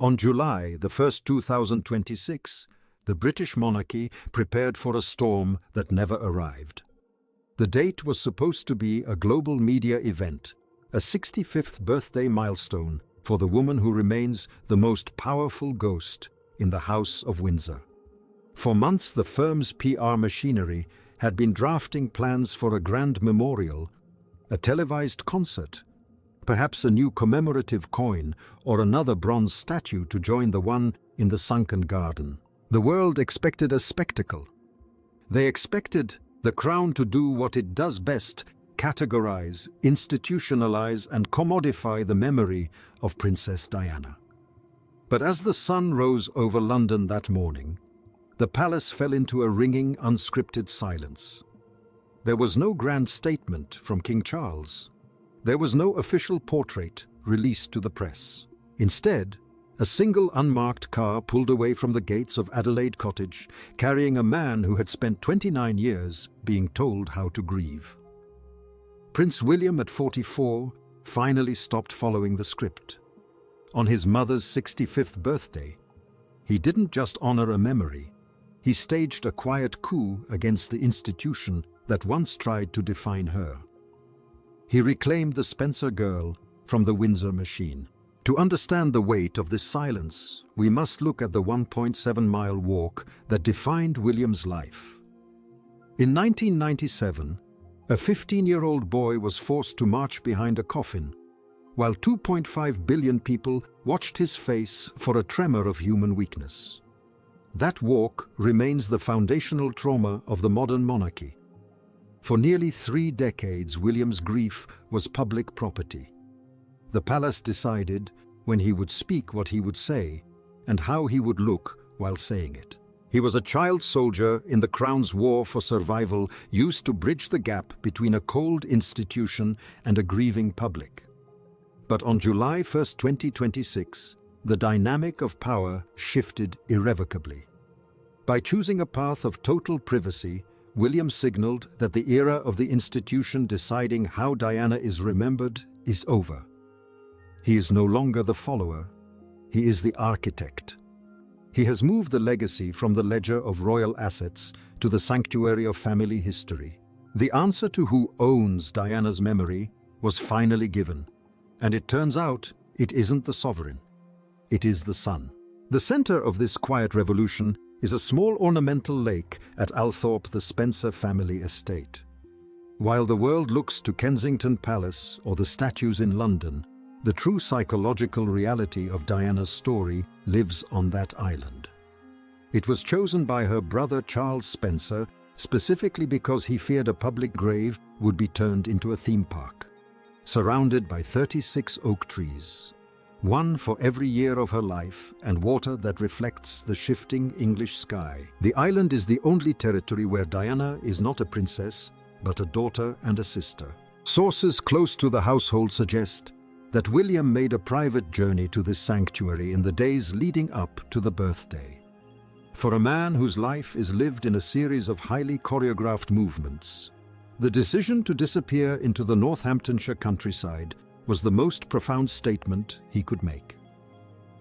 On July the 1st, 2026, the British monarchy prepared for a storm that never arrived. The date was supposed to be a global media event, a 65th birthday milestone for the woman who remains the most powerful ghost in the House of Windsor. For months, the firm's PR machinery had been drafting plans for a grand memorial, a televised concert, perhaps a new commemorative coin or another bronze statue to join the one in the sunken garden. The world expected a spectacle. They expected the crown to do what it does best: categorize, institutionalize, and commodify the memory of Princess Diana. But as the sun rose over London that morning, the palace fell into a ringing, unscripted silence. There was no grand statement from King Charles. There was no official portrait released to the press. Instead, a single unmarked car pulled away from the gates of Adelaide Cottage, carrying a man who had spent 29 years being told how to grieve. Prince William, at 44, finally stopped following the script. On his mother's 65th birthday, he didn't just honor a memory, he staged a quiet coup against the institution that once tried to define her. He reclaimed the Spencer girl from the Windsor machine. To understand the weight of this silence, we must look at the 1.7-mile walk that defined William's life. In 1997, a 15-year-old boy was forced to march behind a coffin, while 2.5 billion people watched his face for a tremor of human weakness. That walk remains the foundational trauma of the modern monarchy. For nearly 3 decades, William's grief was public property. The palace decided when he would speak what he would say and how he would look while saying it. He was a child soldier in the Crown's war for survival, used to bridge the gap between a cold institution and a grieving public. But on July 1st, 2026, the dynamic of power shifted irrevocably. By choosing a path of total privacy, William signaled that the era of the institution deciding how Diana is remembered is over. He is no longer the follower, he is the architect. He has moved the legacy from the ledger of royal assets to the sanctuary of family history. The answer to who owns Diana's memory was finally given, and it turns out it isn't the sovereign, it is the son. The center of this quiet revolution is a small ornamental lake at Althorpe, the Spencer family estate. While the world looks to Kensington Palace or the statues in London, the true psychological reality of Diana's story lives on that island. It was chosen by her brother Charles Spencer specifically because he feared a public grave would be turned into a theme park, surrounded by 36 oak trees, one for every year of her life, and water that reflects the shifting English sky. The island is the only territory where Diana is not a princess, but a daughter and a sister. Sources close to the household suggest that William made a private journey to this sanctuary in the days leading up to the birthday. For a man whose life is lived in a series of highly choreographed movements, the decision to disappear into the Northamptonshire countryside was the most profound statement he could make.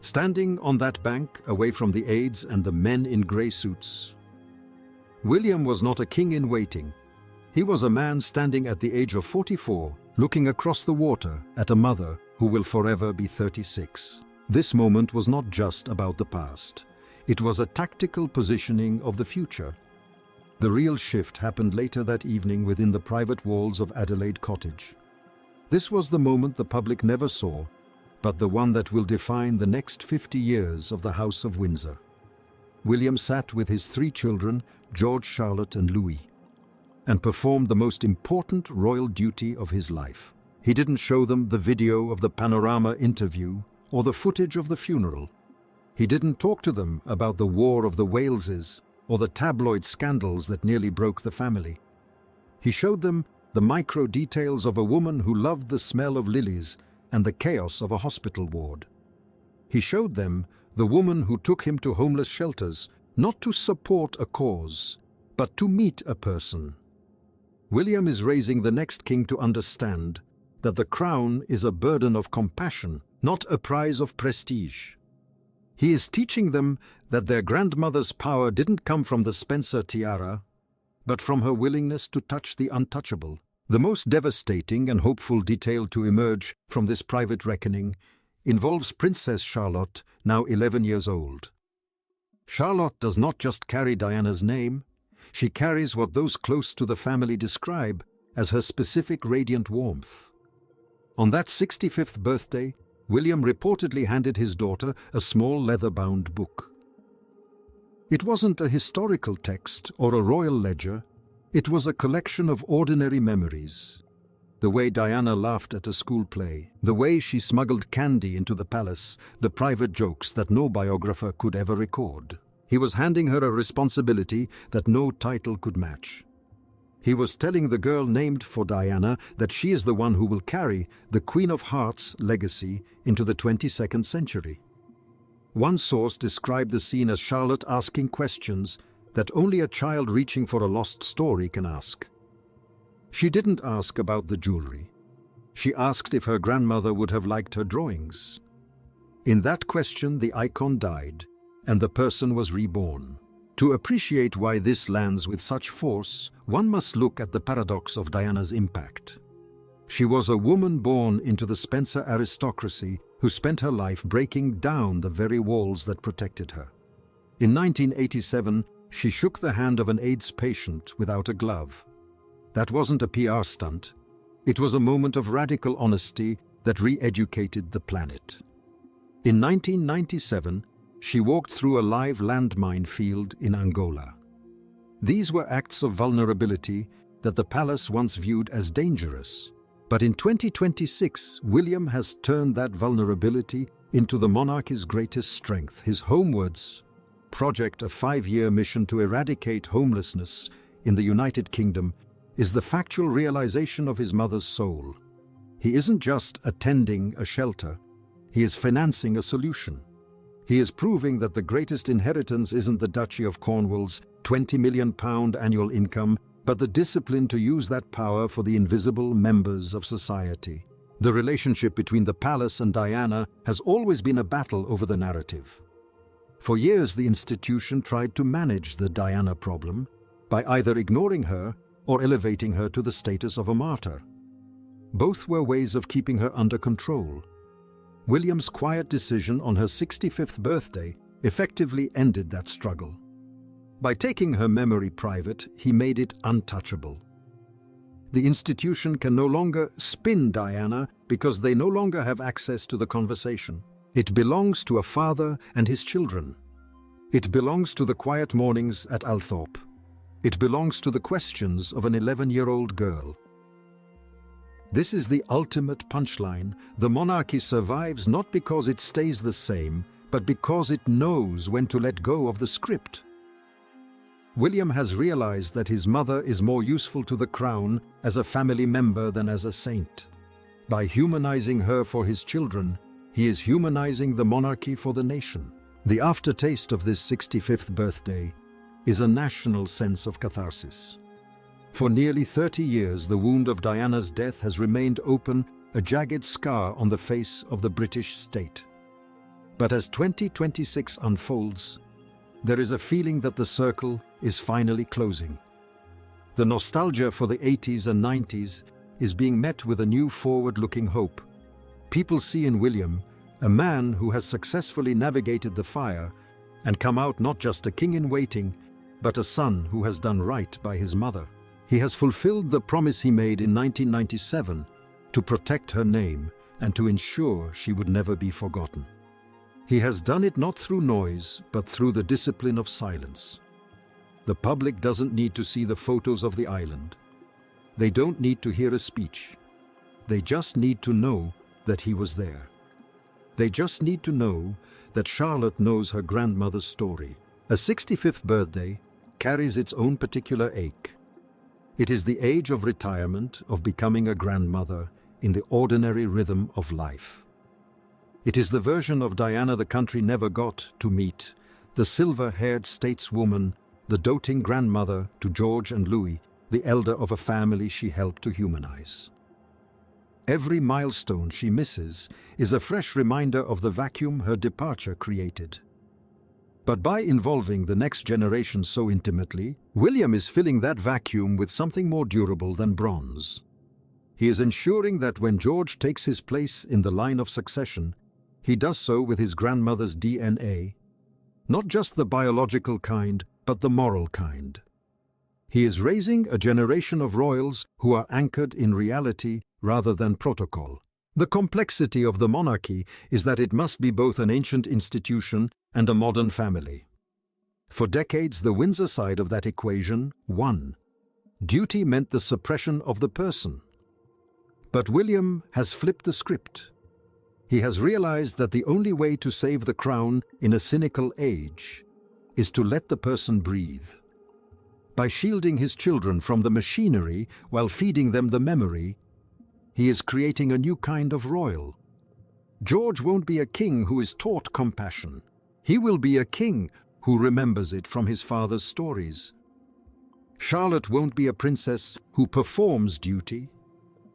Standing on that bank, away from the aides and the men in grey suits, William was not a king in waiting. He was a man standing at the age of 44, looking across the water at a mother who will forever be 36. This moment was not just about the past. It was a tactical positioning of the future. The real shift happened later that evening within the private walls of Adelaide Cottage. This was the moment the public never saw, but the one that will define the next 50 years of the House of Windsor. William sat with his 3 children, George, Charlotte, and Louis, and performed the most important royal duty of his life. He didn't show them the video of the panorama interview or the footage of the funeral. He didn't talk to them about the War of the Waleses or the tabloid scandals that nearly broke the family. He showed them the micro details of a woman who loved the smell of lilies and the chaos of a hospital ward. He showed them the woman who took him to homeless shelters, not to support a cause, but to meet a person. William is raising the next king to understand that the crown is a burden of compassion, not a prize of prestige. He is teaching them that their grandmother's power didn't come from the Spencer tiara, but from her willingness to touch the untouchable. The most devastating and hopeful detail to emerge from this private reckoning involves Princess Charlotte, now 11 years old. Charlotte does not just carry Diana's name, she carries what those close to the family describe as her specific radiant warmth. On that 65th birthday, William reportedly handed his daughter a small leather-bound book. It wasn't a historical text or a royal ledger, it was a collection of ordinary memories. The way Diana laughed at a school play, the way she smuggled candy into the palace, the private jokes that no biographer could ever record. He was handing her a responsibility that no title could match. He was telling the girl named for Diana that she is the one who will carry the Queen of Hearts legacy into the 22nd century. One source described the scene as Charlotte asking questions that only a child reaching for a lost story can ask. She didn't ask about the jewelry. She asked if her grandmother would have liked her drawings. In that question, the icon died, and the person was reborn. To appreciate why this lands with such force, one must look at the paradox of Diana's impact. She was a woman born into the Spencer aristocracy who spent her life breaking down the very walls that protected her. In 1987, she shook the hand of an AIDS patient without a glove. That wasn't a PR stunt. It was a moment of radical honesty that re-educated the planet. In 1997, she walked through a live landmine field in Angola. These were acts of vulnerability that the palace once viewed as dangerous. But in 2026, William has turned that vulnerability into the monarchy's greatest strength. His homewards project, a 5-year mission to eradicate homelessness in the United Kingdom, is the factual realization of his mother's soul. He isn't just attending a shelter, he is financing a solution. He is proving that the greatest inheritance isn't the Duchy of Cornwall's £20 million annual income, but the discipline to use that power for the invisible members of society. The relationship between the palace and Diana has always been a battle over the narrative. For years, the institution tried to manage the Diana problem by either ignoring her or elevating her to the status of a martyr. Both were ways of keeping her under control. William's quiet decision on her 65th birthday effectively ended that struggle. By taking her memory private, he made it untouchable. The institution can no longer spin Diana because they no longer have access to the conversation. It belongs to a father and his children. It belongs to the quiet mornings at Althorpe. It belongs to the questions of an 11-year-old girl. This is the ultimate punchline. The monarchy survives not because it stays the same, but because it knows when to let go of the script. William has realized that his mother is more useful to the crown as a family member than as a saint. By humanizing her for his children, he is humanizing the monarchy for the nation. The aftertaste of this 65th birthday is a national sense of catharsis. For nearly 30 years, the wound of Diana's death has remained open, a jagged scar on the face of the British state. But as 2026 unfolds, there is a feeling that the circle is finally closing. The nostalgia for the 80s and 90s is being met with a new forward-looking hope. People see in William a man who has successfully navigated the fire and come out not just a king in waiting, but a son who has done right by his mother. He has fulfilled the promise he made in 1997 to protect her name and to ensure she would never be forgotten. He has done it not through noise, but through the discipline of silence. The public doesn't need to see the photos of the island. They don't need to hear a speech. They just need to know that he was there. They just need to know that Charlotte knows her grandmother's story. A 65th birthday carries its own particular ache. It is the age of retirement, of becoming a grandmother in the ordinary rhythm of life. It is the version of Diana the country never got to meet, the silver-haired stateswoman, the doting grandmother to George and Louis, the elder of a family she helped to humanize. Every milestone she misses is a fresh reminder of the vacuum her departure created. But by involving the next generation so intimately, William is filling that vacuum with something more durable than bronze. He is ensuring that when George takes his place in the line of succession, he does so with his grandmother's DNA, not just the biological kind, but the moral kind. He is raising a generation of royals who are anchored in reality rather than protocol. The complexity of the monarchy is that it must be both an ancient institution and a modern family. For decades, the Windsor side of that equation won. Duty meant the suppression of the person. But William has flipped the script. He has realized that the only way to save the crown in a cynical age is to let the person breathe. By shielding his children from the machinery while feeding them the memory, he is creating a new kind of royal. George won't be a king who is taught compassion. He will be a king who remembers it from his father's stories. Charlotte won't be a princess who performs duty.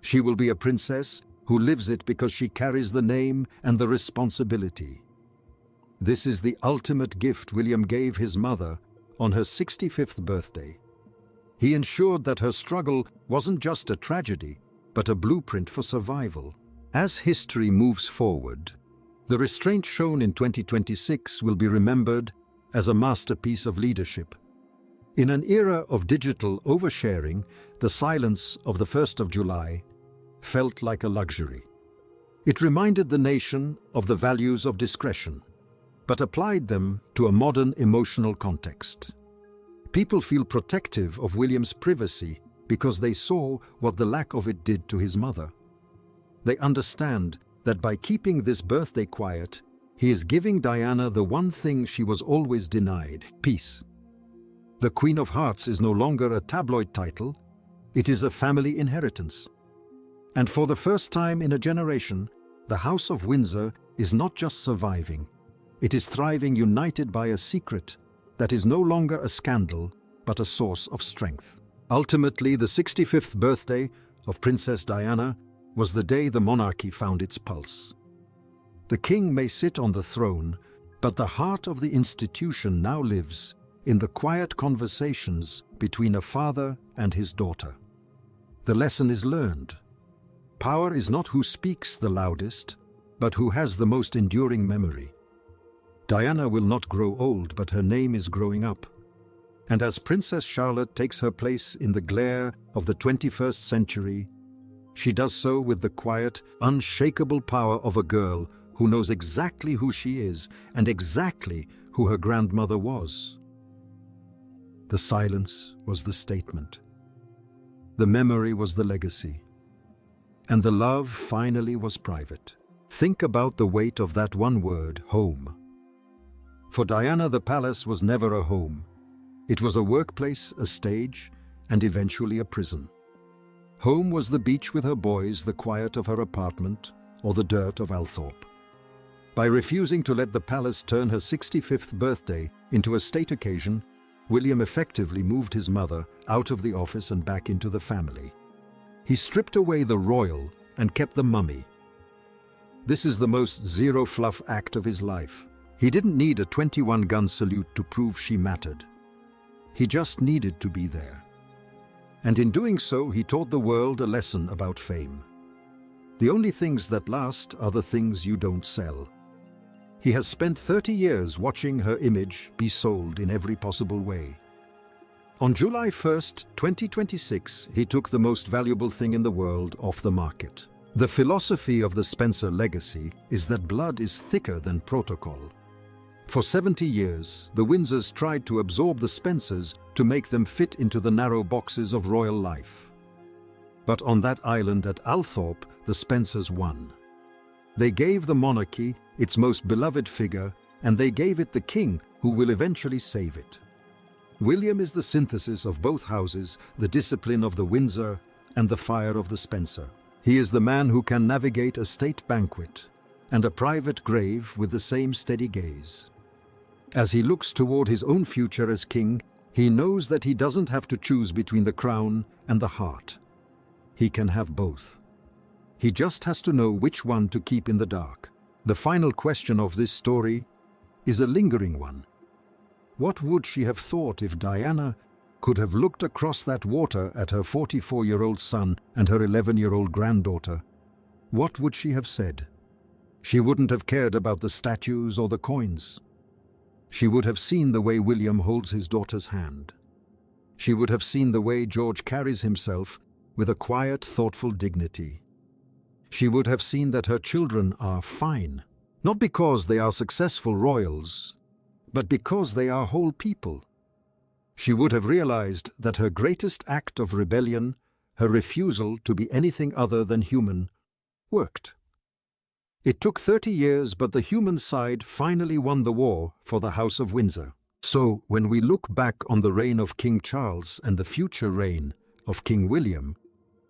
She will be a princess who lives it because she carries the name and the responsibility. This is the ultimate gift William gave his mother on her 65th birthday. He ensured that her struggle wasn't just a tragedy, but a blueprint for survival. As history moves forward, the restraint shown in 2026 will be remembered as a masterpiece of leadership. In an era of digital oversharing, the silence of the 1st of July felt like a luxury. It reminded the nation of the values of discretion, but applied them to a modern emotional context. People feel protective of William's privacy because they saw what the lack of it did to his mother. They understand that by keeping this birthday quiet, he is giving Diana the one thing she was always denied: peace. The Queen of Hearts is no longer a tabloid title, it is a family inheritance. And for the first time in a generation, the House of Windsor is not just surviving, it is thriving, united by a secret that is no longer a scandal, but a source of strength. Ultimately, the 65th birthday of Princess Diana was the day the monarchy found its pulse. The king may sit on the throne, but the heart of the institution now lives in the quiet conversations between a father and his daughter. The lesson is learned. Power is not who speaks the loudest, but who has the most enduring memory. Diana will not grow old, but her name is growing up. And as Princess Charlotte takes her place in the glare of the 21st century, she does so with the quiet, unshakable power of a girl who knows exactly who she is and exactly who her grandmother was. The silence was the statement. The memory was the legacy. And the love finally was private. Think about the weight of that one word, home. For Diana, the palace was never a home. It was a workplace, a stage, and eventually a prison. Home was the beach with her boys, the quiet of her apartment, or the dirt of Althorpe. By refusing to let the palace turn her 65th birthday into a state occasion, William effectively moved his mother out of the office and back into the family. He stripped away the royal and kept the mummy. This is the most zero-fluff act of his life. He didn't need a 21-gun salute to prove she mattered. He just needed to be there. And in doing so, he taught the world a lesson about fame. The only things that last are the things you don't sell. He has spent 30 years watching her image be sold in every possible way. On July 1st, 2026, he took the most valuable thing in the world off the market. The philosophy of the Spencer legacy is that blood is thicker than protocol. For 70 years, the Windsors tried to absorb the Spencers to make them fit into the narrow boxes of royal life. But on that island at Althorpe, the Spencers won. They gave the monarchy its most beloved figure, and they gave it the king who will eventually save it. William is the synthesis of both houses, the discipline of the Windsor and the fire of the Spencer. He is the man who can navigate a state banquet and a private grave with the same steady gaze. As he looks toward his own future as king, he knows that he doesn't have to choose between the crown and the heart. He can have both. He just has to know which one to keep in the dark. The final question of this story is a lingering one. What would she have thought if Diana could have looked across that water at her 44-year-old son and her 11-year-old granddaughter? What would she have said? She wouldn't have cared about the statues or the coins. She would have seen the way William holds his daughter's hand. She would have seen the way George carries himself with a quiet, thoughtful dignity. She would have seen that her children are fine, not because they are successful royals, but because they are whole people. She would have realized that her greatest act of rebellion, her refusal to be anything other than human, worked. It took 30 years, but the human side finally won the war for the House of Windsor. So, when we look back on the reign of King Charles and the future reign of King William,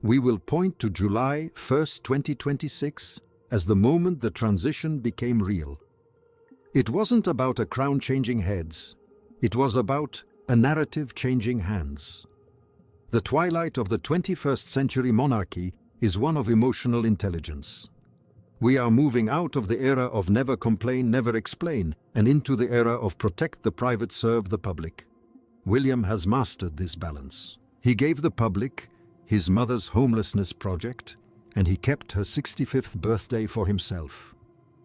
we will point to July 1st, 2026 as the moment the transition became real. It wasn't about a crown changing heads. It was about a narrative changing hands. The twilight of the 21st century monarchy is one of emotional intelligence. We are moving out of the era of never complain, never explain, and into the era of protect the private, serve the public. William has mastered this balance. He gave the public his mother's homelessness project, and he kept her 65th birthday for himself.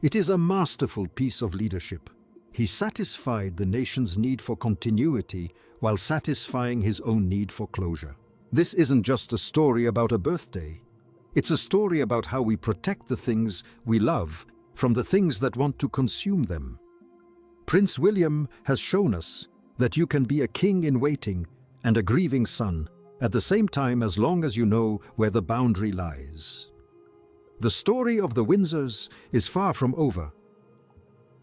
It is a masterful piece of leadership. He satisfied the nation's need for continuity while satisfying his own need for closure. This isn't just a story about a birthday. It's a story about how we protect the things we love from the things that want to consume them. Prince William has shown us that you can be a king in waiting and a grieving son at the same time, as long as you know where the boundary lies. The story of the Windsors is far from over.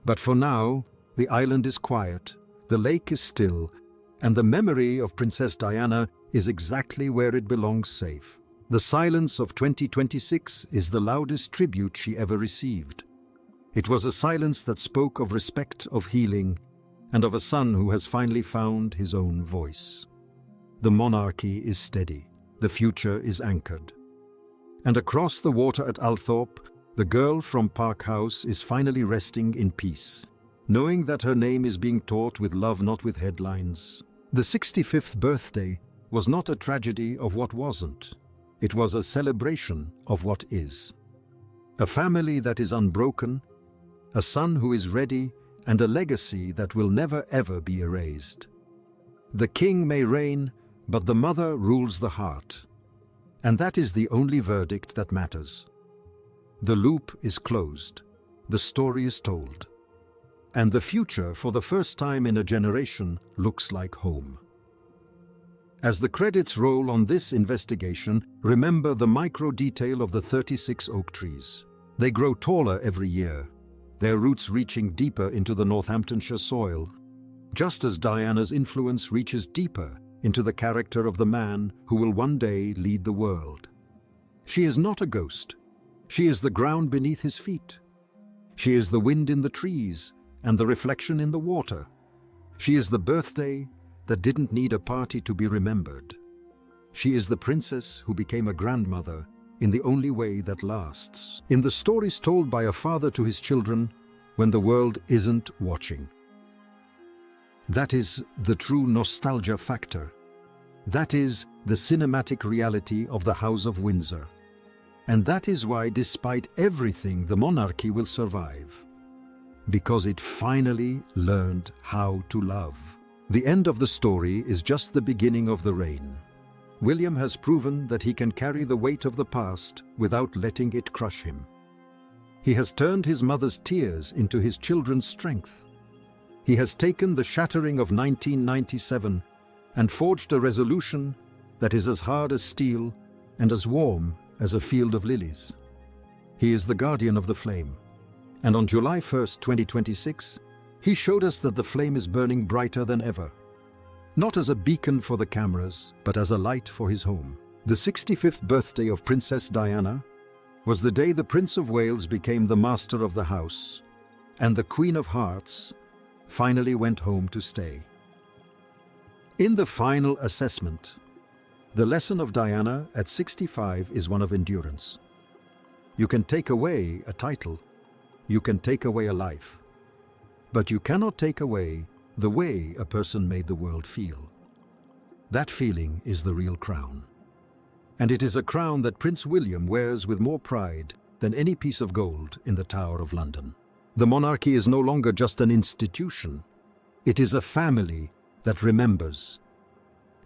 But for now, the island is quiet, the lake is still, and the memory of Princess Diana is exactly where it belongs, safe. The silence of 2026 is the loudest tribute she ever received. It was a silence that spoke of respect, of healing, and of a son who has finally found his own voice. The monarchy is steady, the future is anchored. And across the water at Althorpe, the girl from Park House is finally resting in peace, knowing that her name is being taught with love, not with headlines. The 65th birthday was not a tragedy of what wasn't. It was a celebration of what is. A family that is unbroken, a son who is ready, and a legacy that will never ever be erased. The king may reign, but the mother rules the heart. And that is the only verdict that matters. The loop is closed. The story is told. And the future, for the first time in a generation, looks like home. As the credits roll on this investigation, remember the micro detail of the 36 oak trees. They grow taller every year, their roots reaching deeper into the Northamptonshire soil, just as Diana's influence reaches deeper into the character of the man who will one day lead the world. She is not a ghost. She is the ground beneath his feet. She is the wind in the trees and the reflection in the water. She is the birthday that didn't need a party to be remembered. She is the princess who became a grandmother in the only way that lasts. In the stories told by a father to his children when the world isn't watching. That is the true nostalgia factor. That is the cinematic reality of the House of Windsor. And that is why, despite everything, the monarchy will survive. Because it finally learned how to love. The end of the story is just the beginning of the reign. William has proven that he can carry the weight of the past without letting it crush him. He has turned his mother's tears into his children's strength. He has taken the shattering of 1997 and forged a resolution that is as hard as steel and as warm as a field of lilies. He is the guardian of the flame. And on July 1st, 2026, he showed us that the flame is burning brighter than ever. Not as a beacon for the cameras, but as a light for his home. The 65th birthday of Princess Diana was the day the Prince of Wales became the master of the house, and the Queen of Hearts finally went home to stay. In the final assessment, the lesson of Diana at 65 is one of endurance. You can take away a title, you can take away a life, but you cannot take away the way a person made the world feel. That feeling is the real crown. And it is a crown that Prince William wears with more pride than any piece of gold in the Tower of London. The monarchy is no longer just an institution. It is a family that remembers.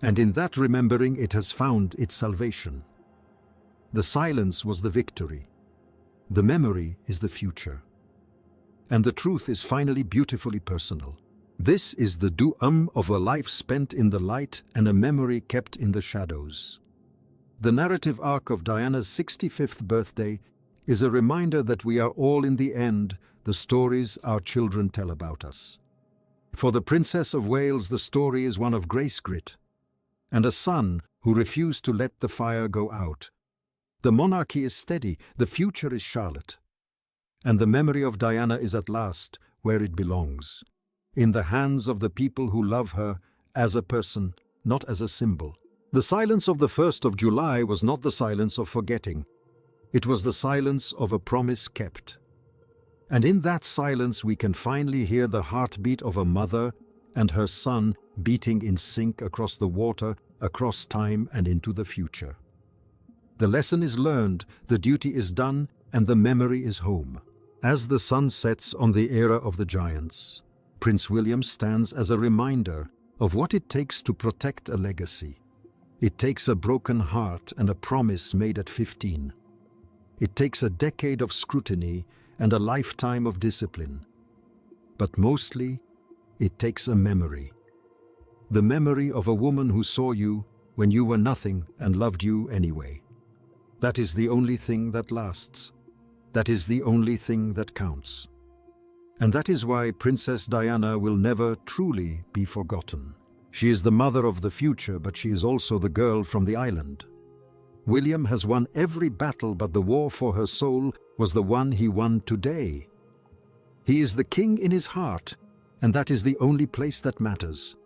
And in that remembering, it has found its salvation. The silence was the victory. The memory is the future. And the truth is finally beautifully personal. This is the do-um of a life spent in the light and a memory kept in the shadows. The narrative arc of Diana's 65th birthday is a reminder that we are all, in the end, the stories our children tell about us. For the Princess of Wales, the story is one of grace, grit, and a son who refused to let the fire go out. The monarchy is steady, the future is Charlotte. And the memory of Diana is at last where it belongs, in the hands of the people who love her as a person, not as a symbol. The silence of the 1st of July was not the silence of forgetting. It was the silence of a promise kept. And in that silence we can finally hear the heartbeat of a mother and her son beating in sync across the water, across time and into the future. The lesson is learned, the duty is done, and the memory is home. As the sun sets on the era of the giants, Prince William stands as a reminder of what it takes to protect a legacy. It takes a broken heart and a promise made at 15. It takes a decade of scrutiny and a lifetime of discipline. But mostly, it takes a memory. The memory of a woman who saw you when you were nothing and loved you anyway. That is the only thing that lasts. That is the only thing that counts. And that is why Princess Diana will never truly be forgotten. She is the mother of the future, but she is also the girl from the island. William has won every battle, but the war for her soul was the one he won today. He is the king in his heart, and that is the only place that matters.